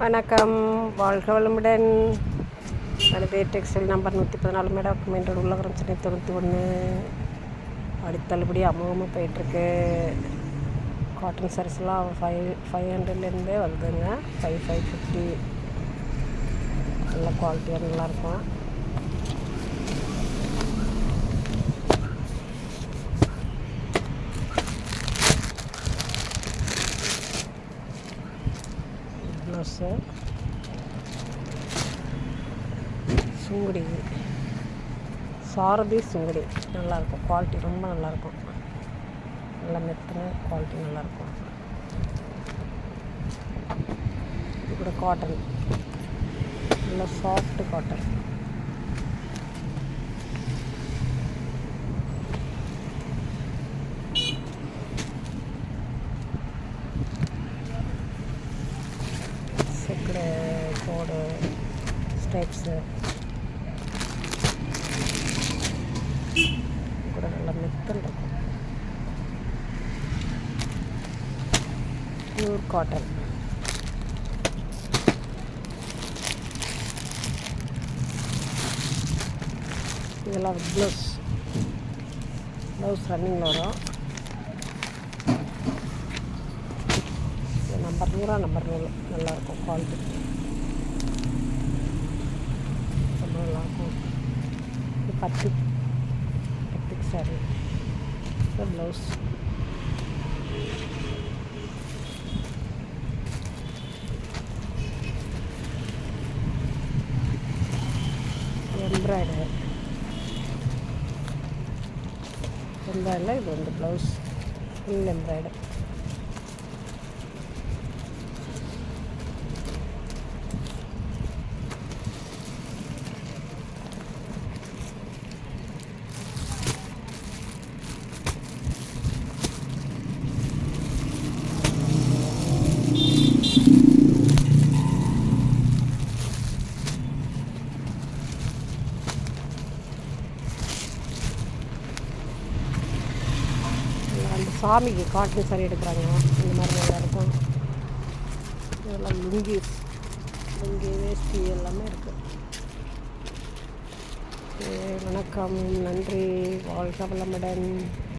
வணக்கம், வாழ்க வளமுடன். எனது textile number 114 madam main road Ullagaram Chennai 91. அடுத்தபடி அமோகமாக போயிட்டுருக்கு. காட்டன் சாரீஸ்லாம் 500லேருந்தே வருதுங்க. 550 நல்ல குவாலிட்டியாக நல்லாயிருக்கும். ப்ளவுஸு சுங்குடி, சாரதி சுங்குடி நல்லாயிருக்கும். குவாலிட்டி ரொம்ப நல்லாயிருக்கும். நல்லா மெத்தன குவாலிட்டி நல்லாயிருக்கும். இது கூட காட்டன், நல்லா சாஃப்ட்டு காட்டன். செக்குடு கோடு ஸ்டைப்ஸு கூட நல்லா மெத்தல் இருக்கும். Pure cotton. இதெல்லாம் ப்ளவுஸ் ரன்னிங்கில் வரும். நம்பர் 100 நம்பர் 100 நல்லாயிருக்கும். குவாலிட்டி ரொம்ப நல்லாயிருக்கும். இது பட்டு சாரி. இது ப்ளவுஸ். எம்ப்ராய்டரியில் இது வந்து ப்ளவுஸ் ஃபுல் எம்ப்ராய்டரி. அந்த சாமிக்கு காட்டன் சாரி எடுக்கிறாங்க, இந்த மாதிரி நல்லா இருக்கும். இதெல்லாம் லுங்கி வேஷ்டி எல்லாமே இருக்குது. வணக்கம், நன்றி, வாழ்க வளமுடன்.